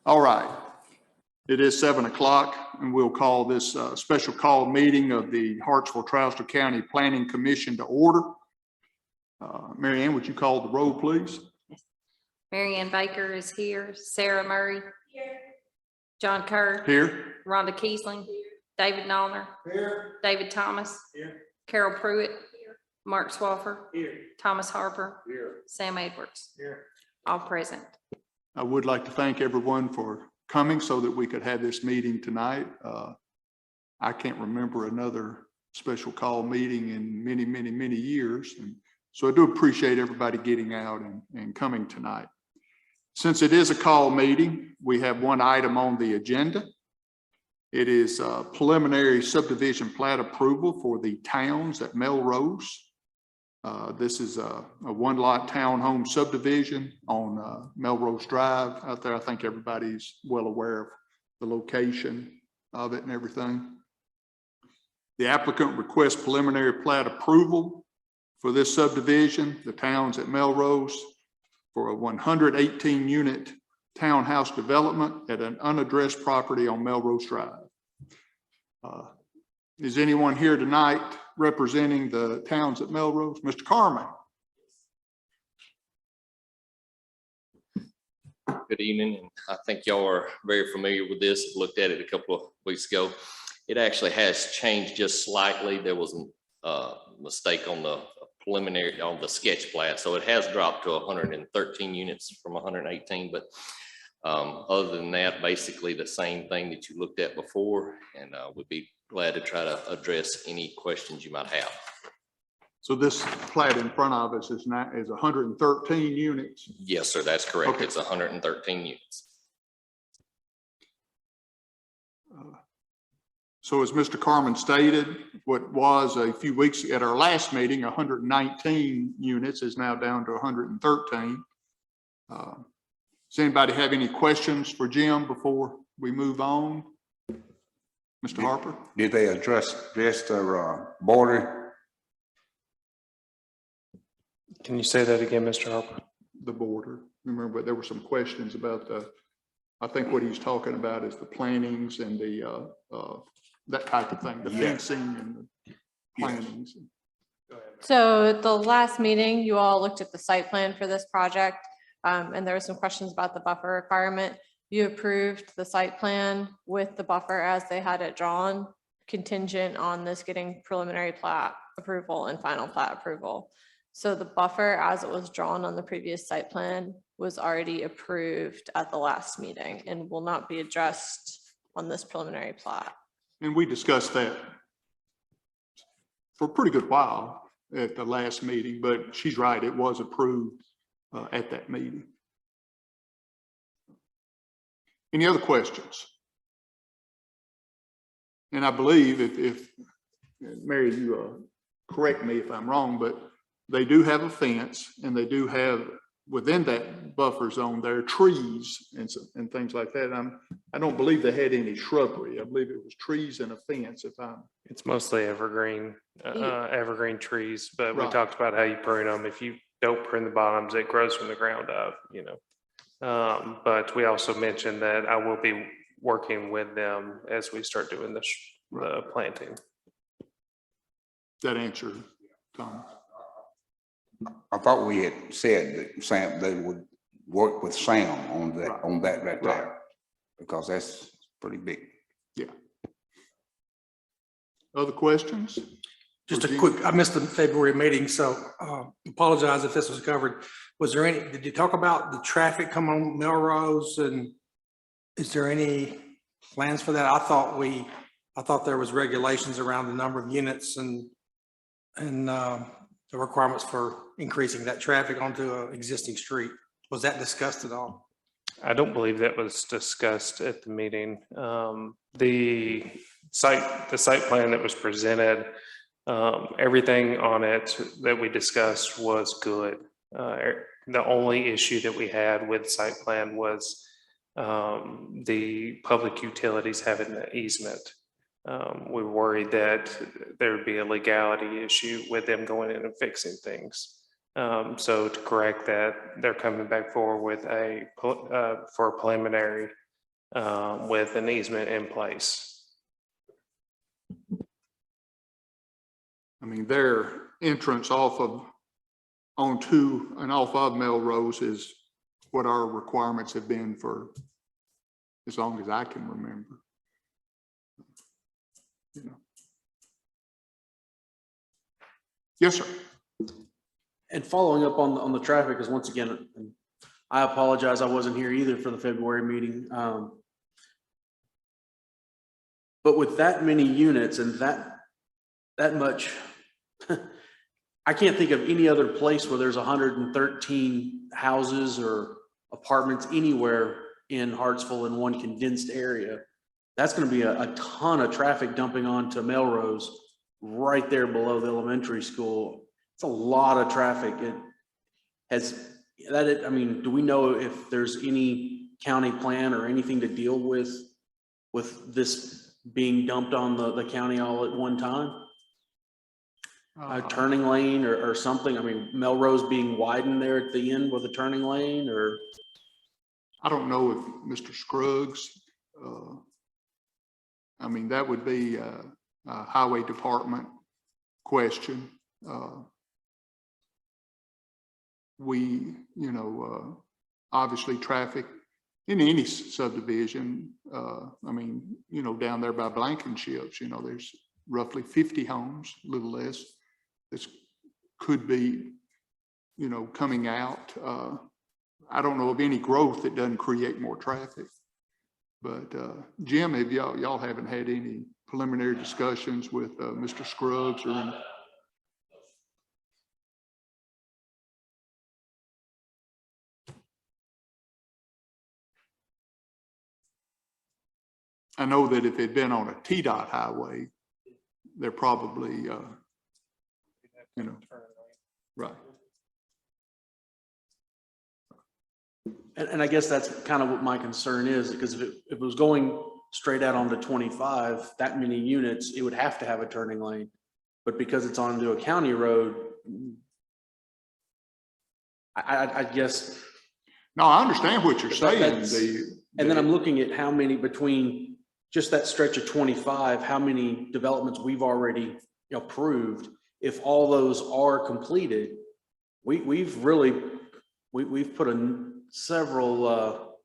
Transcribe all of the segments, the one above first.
All right. It is 7 o'clock, and we'll call this special call meeting of the Hartsville-Trowster County Planning Commission to order. Mary Ann, would you call the roll, please? Mary Ann Baker is here. Sarah Murray. Here. John Kerr. Here. Rhonda Kiesling. Here. David Nallner. Here. David Thomas. Here. Carol Pruitt. Here. Mark Swaffer. Here. Thomas Harper. Here. Sam Edwards. Here. All present. I would like to thank everyone for coming so that we could have this meeting tonight. I can't remember another special call meeting in many years. And so I do appreciate everybody getting out and coming tonight. Since it is a call meeting, we have one item on the agenda. It is preliminary subdivision plat approval for the Towns at Melrose. This is a one-lot townhome subdivision on Melrose Drive out there. I think everybody's well aware of the location of it and everything. The applicant requests preliminary plat approval for this subdivision, the Towns at Melrose, for a 118-unit townhouse development at an unaddressed property on Melrose Drive. Is anyone here tonight representing the Towns at Melrose? Mr. Carman. Good evening, and I think y'all are very familiar with this. I've looked at it a couple of weeks ago. It actually has changed just slightly. There was a mistake on the preliminary, on the sketch plat, so it has dropped to 113 units from 118, but other than that, basically the same thing that you looked at before, and would be glad to try to address any questions you might have. So this plat in front of us is 113 units. Yes, sir, that's correct. Okay. It's 113 units. So as Mr. Carman stated, what was a few weeks at our last meeting, 119 units is now down to 113. Does anybody have any questions for Jim before we move on? Mr. Harper? Did they address the border? Can you say that again, Mr. Harper? The border. Remember, there were some questions about I think what he's talking about is the plantings and the that type of thing, the fencing and the plantings. So at the last meeting, you all looked at the site plan for this project, and there were some questions about the buffer requirement. You approved the site plan with the buffer as they had it drawn, contingent on this getting preliminary plat approval and final plat approval. So the buffer as it was drawn on the previous site plan was already approved at the last meeting and will not be addressed on this preliminary plat. And we discussed that for a pretty good while at the last meeting, but she's right, it was approved at that meeting. Any other questions? And I believe if Mary, you correct me if I'm wrong, but they do have a fence and they do have within that buffer zone there trees and things like that. I don't believe they had any shrubbery. I believe it was trees and a fence. It's mostly evergreen, evergreen trees, but we Right. talked about how you prune them. If you don't prune the bottoms, it grows from the ground up, you know. But we also mentioned that I will be working with them as we start doing the planting. That answer, Tom. I thought we had said that Sam, they would work with Sam on that right there, because that's pretty big. Yeah. Other questions? Just a quick, I missed the February meeting, so apologize if this was covered. Was there any, did you talk about the traffic come on Melrose, and is there any plans for that? I thought there was regulations around the number of units and the requirements for increasing that traffic onto an existing street. Was that discussed at all? I don't believe that was discussed at the meeting. The site plan that was presented, everything on it that we discussed was good. The only issue that we had with site plan was the public utilities having the easement. We were worried that there would be a legality issue with them going in and fixing things. So to correct that, they're coming back forward with for a preliminary with an easement in place. I mean, their entrance onto and off of Melrose is what our requirements have been for as long as I can remember. You know. Yes, sir. And following up on the traffic, because once again, and I apologize, I wasn't here either for the February meeting. But with that many units and that much, I can't think of any other place where there's 113 houses or apartments anywhere in Hartsville in one condensed area. That's going to be a ton of traffic dumping onto Melrose right there below the elementary school. It's a lot of traffic. I mean, do we know if there's any county plan or anything to deal with this being dumped on the county all at one time? A turning lane or something? I mean, Melrose being widened there at the end with a turning lane, or? I don't know if Mr. Scruggs, I mean, that would be a highway department question. Obviously traffic in any subdivision, I mean, down there by Blankenships, there's roughly 50 homes, a little less. This could be, coming out. I don't know of any growth that doesn't create more traffic. But Jim, have y'all haven't had any preliminary discussions with Mr. Scruggs or any? I know that if it'd been on a TDOT highway, they're probably, right. And I guess that's kind of what my concern is, because if it was going straight out onto 25, that many units, it would have to have a turning lane. But because it's onto a county road, I guess. No, I understand what you're saying. And then I'm looking at how many between just that stretch of 25, how many developments we've already approved. If all those are completed, we've put several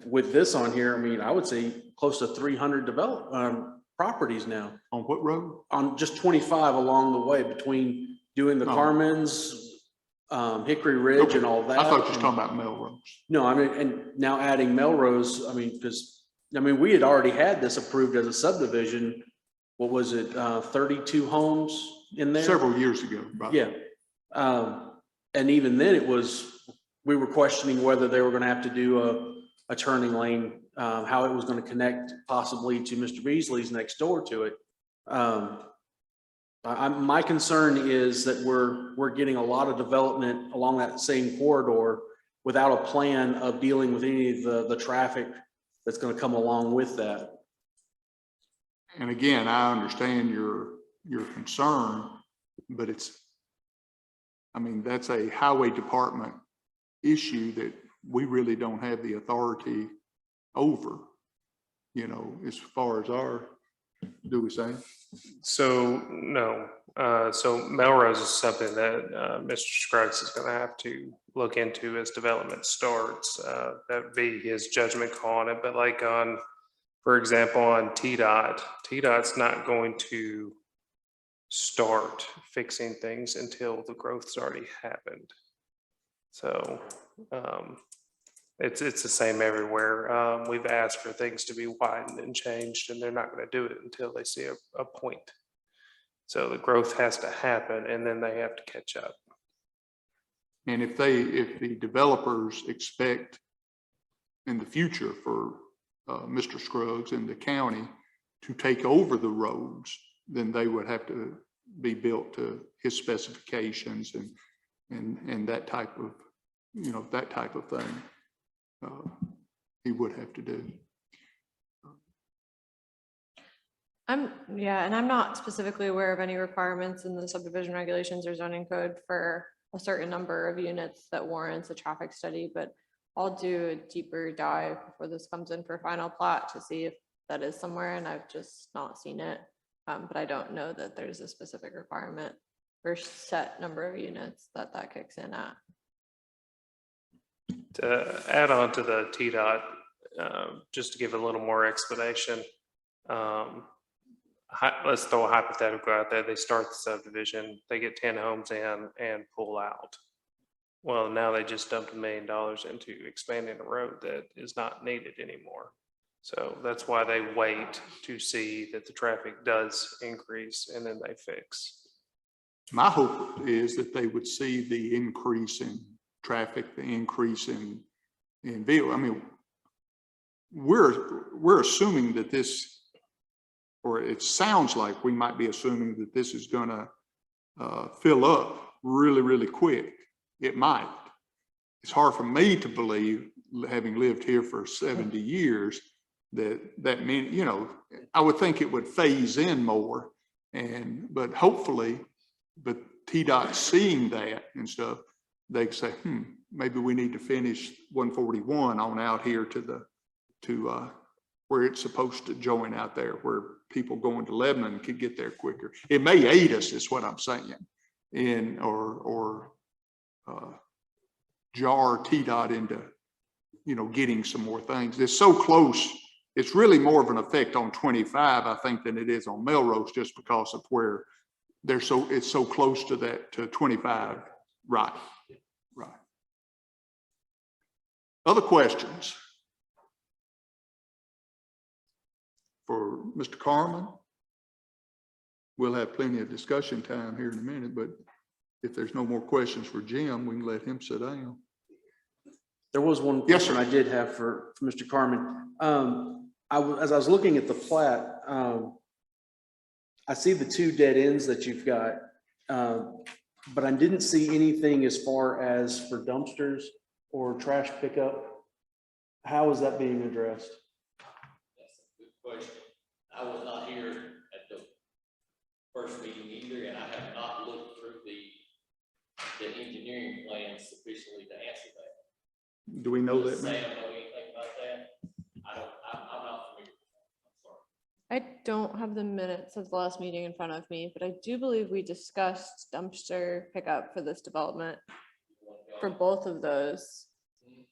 with this on here. I mean, I would say close to 300 properties now. On what road? On just 25 along the way between doing the Oh. Carmen's, Hickory Ridge and all that. I thought you were talking about Melrose. No, I mean, and now adding Melrose, I mean, we had already had this approved as a subdivision. What was it, 32 homes in there? Several years ago, right? Yeah. And even then we were questioning whether they were going to have to do a turning lane, how it was going to connect possibly to Mr. Beasley's next door to it. My concern is that we're getting a lot of development along that same corridor without a plan of dealing with any of the traffic that's going to come along with that. And again, I understand your concern, but that's a highway department issue that we really don't have the authority over, as far as do we say? So no, so Melrose is something that Mr. Scruggs is going to have to look into as development starts. That'd be his judgment call on it. But like for example, on TDOT's not going to start fixing things until the growth's already happened. So it's the same everywhere. We've asked for things to be widened and changed, and they're not going to do it until they see a point. So the growth has to happen, and then they have to catch up. And if the developers expect in the future for Mr. Scruggs and the county to take over the roads, then they would have to be built to his specifications and that type of, that type of thing. He would have to do. And I'm not specifically aware of any requirements in the subdivision regulations or zoning code for a certain number of units that warrants a traffic study, but I'll do a deeper dive before this comes in for final plot to see if that is somewhere, and I've just not seen it. But I don't know that there's a specific requirement or set number of units that kicks in at. To add on to the TDOT, just to give a little more explanation. Let's throw a hypothetical out there. They start the subdivision, they get 10 homes in and pull out. Well, now they just dumped $1 million into expanding a road that is not needed anymore. So that's why they wait to see that the traffic does increase and then they fix. My hope is that they would see the increase in traffic, the increase in vehicle. I mean, we're assuming that this, or it sounds like we might be assuming that this is gonna fill up really, really quick. It might. It's hard for me to believe, having lived here for 70 years, that mean, you know, I would think it would phase in more, but hopefully, but TDOT seeing that and stuff, they say, maybe we need to finish 141 on out here to where it's supposed to join out there, where people going to Lebanon could get there quicker. It may aid us, is what I'm saying, or jar TDOT into, you know, getting some more things. It's so close. It's really more of an effect on 25, I think, than it is on Melrose, just because of where it's so close to that, to 25. Right. Other questions for Mr. Carmen? We'll have plenty of discussion time here in a minute, but if there's no more questions for Jim, we can let him sit down. There was one Yes, question sir. I did have for Mr. Carmen. As I was looking at the plat, I see the 2 dead ends that you've got, but I didn't see anything as far as for dumpsters or trash pickup. How is that being addressed? That's a good question. I was not here at the first meeting either, and I have not looked through the engineering plans sufficiently to answer that. Do we know Does that? Sam Ma'am? know anything about that? I'm not familiar with that. I'm sorry. I don't have the minutes of the last meeting in front of me, but I do believe we discussed dumpster pickup for this development for both of those.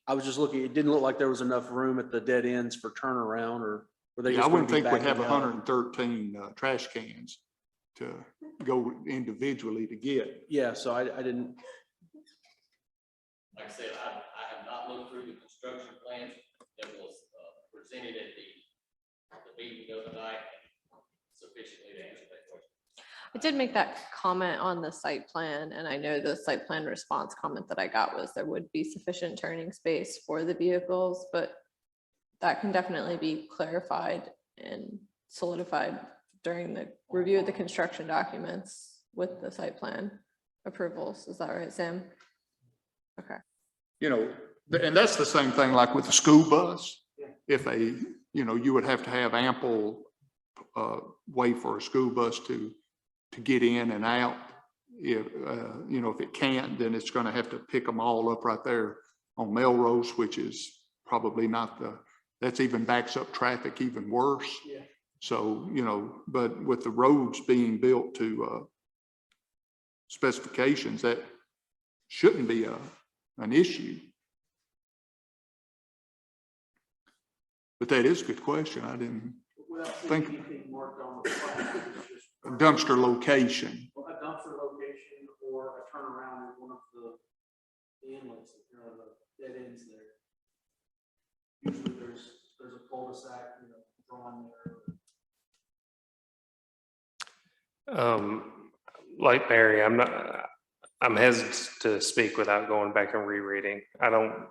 I was just looking, it didn't look like there was enough room at the dead ends for turnaround, or were they Yeah, just I going wouldn't to be think we'd have backing up? 113 trash cans to go individually to get. Yeah, so I didn't, Like I said, I have not looked through the construction plans that was presented at the meeting the other night sufficiently to answer that question. I did make that comment on the site plan, and I know the site plan response comment that I got was there would be sufficient turning space for the vehicles, but that can definitely be clarified and solidified during the review of the construction documents with the site plan approvals. Is that right, Sam? Okay. You know, and that's the same thing like with the school bus. If you would have to have ample way for a school bus to get in and out. If if it can't, then it's going to have to pick them all up right there on Melrose, which is probably not that's even backs up traffic even worse. Yeah. So, but with the roads being built to specifications, that shouldn't be an issue. But that is a good question. I didn't think a dumpster location. Well, a dumpster location or a turnaround in one of the inlets, the dead ends there. Usually there's a cul-de-sac, drawn there. Like Mary, I'm hesitant to speak without going back and rereading. I don't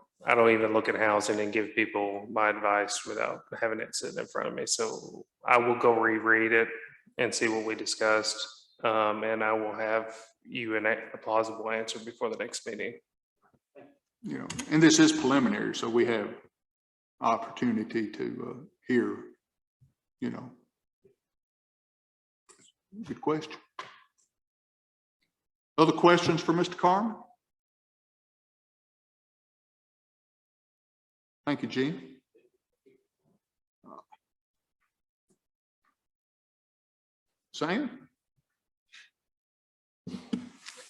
even look at housing and give people my advice without having it sitting in front of me. So I will go reread it and see what we discussed. And I will have you a plausible answer before the next meeting. And this is preliminary, so we have opportunity to hear, good question. Other questions for Mr. Carmen? Thank you, Gene. Sam?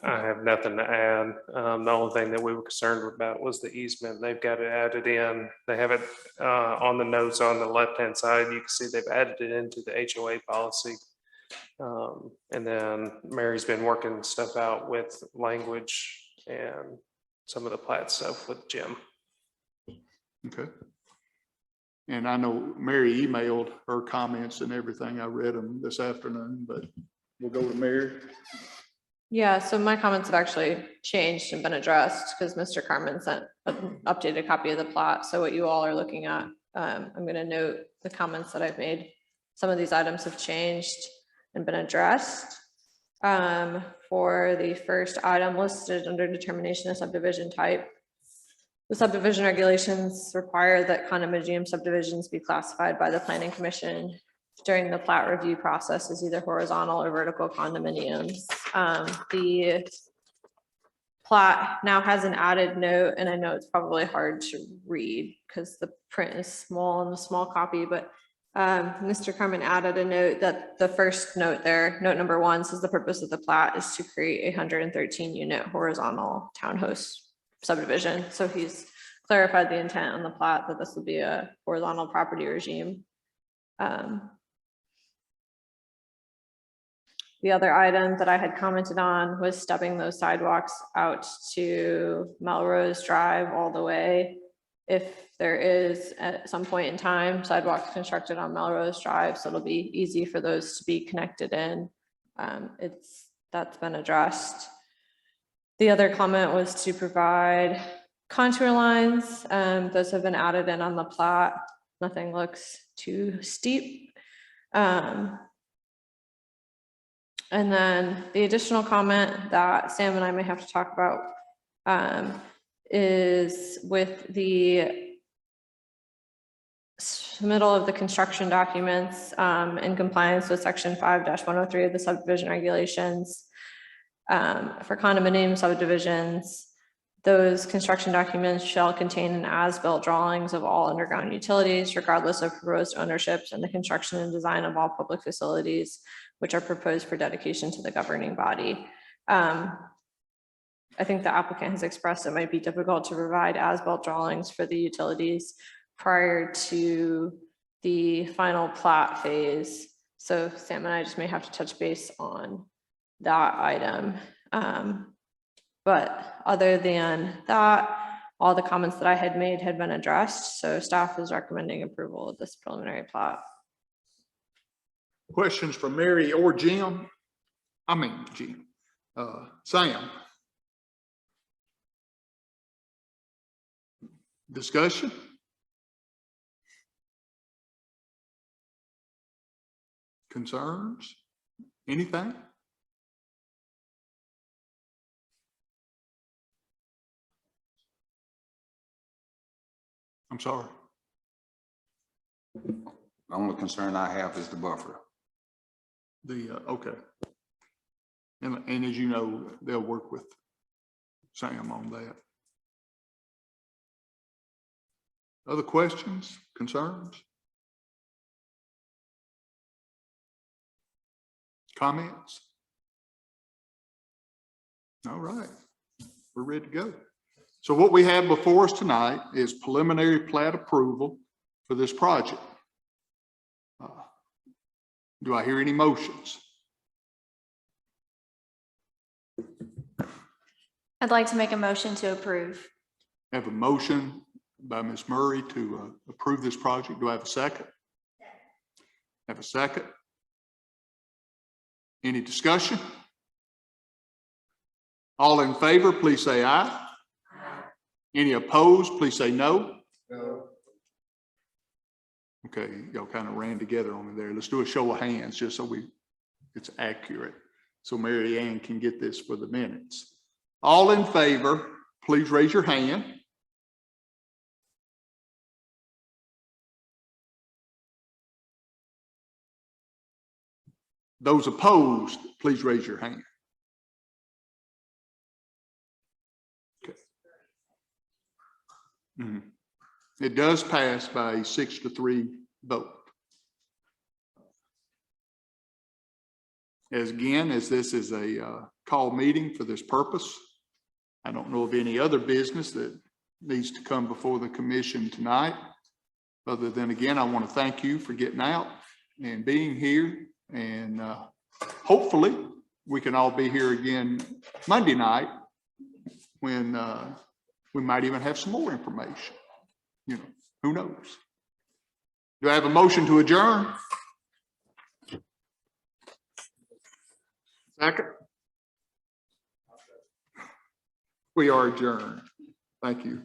I have nothing to add. The only thing that we were concerned about was the easement. They've got it added in. They have it on the notes on the left-hand side. You can see they've added it into the HOA policy. And then Mary's been working stuff out with language and some of the plat stuff with Jim. Okay. And I know Mary emailed her comments and everything. I read them this afternoon, but we'll go to Mary. Yeah, so my comments have actually changed and been addressed because Mr. Carmen sent an updated copy of the plot. So what you all are looking at, I'm going to note the comments that I've made. Some of these items have changed and been addressed. For the first item listed under determination of subdivision type, the subdivision regulations require that condominium subdivisions be classified by the planning commission during the plat review process as either horizontal or vertical condominiums. The plat now has an added note, and I know it's probably hard to read because the print is small in the small copy, but Mr. Carmen added a note that the first note there, note number 1, says the purpose of the plat is to create a 113 unit horizontal townhouse subdivision. So he's clarified the intent on the plat that this will be a horizontal property regime. The other item that I had commented on was stepping those sidewalks out to Melrose Drive all the way. If there is at some point in time sidewalks constructed on Melrose Drive, so it'll be easy for those to be connected in. That's been addressed. The other comment was to provide contour lines. Those have been added in on the plat. Nothing looks too steep. And then the additional comment that Sam and I may have to talk about is with the submittal of the construction documents in compliance with section 5-103 of the subdivision regulations. For condominium subdivisions, those construction documents shall contain an as-built drawings of all underground utilities, regardless of proposed ownerships, and the construction and design of all public facilities which are proposed for dedication to the governing body. I think the applicant has expressed it might be difficult to provide as-built drawings for the utilities prior to the final plat phase. So Sam and I just may have to touch base on that item. But other than that, all the comments that I had made had been addressed. So staff is recommending approval of this preliminary plat. Questions for Mary or Jim? Jim. Sam? Discussion? Concerns? Anything? I'm sorry. The only concern I have is the buffer. Okay. And as you know, they'll work with Sam on that. Other questions, concerns? Comments? All right, we're ready to go. So what we have before us tonight is preliminary plat approval for this project. Do I hear any motions? I'd like to make a motion to approve. I have a motion by Ms. Murray to approve this project. Do I have a second? Have a second? Any discussion? All in favor, please say aye. Aye. Any opposed, please say no. No. Okay, y'all kind of ran together on me there. Let's do a show of hands just so it's accurate. So Mary Ann can get this for the minutes. All in favor, please raise your hand. Those opposed, please raise your hand. Okay. It does pass by a 6-3 vote. As this is a call meeting for this purpose, I don't know of any other business that needs to come before the commission tonight. Other than, again, I want to thank you for getting out and being here. And hopefully we can all be here again Monday night when we might even have some more information. You know, who knows? Do I have a motion to adjourn? Second? We are adjourned. Thank you.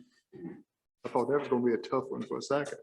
I thought that was going to be a tough one for a second.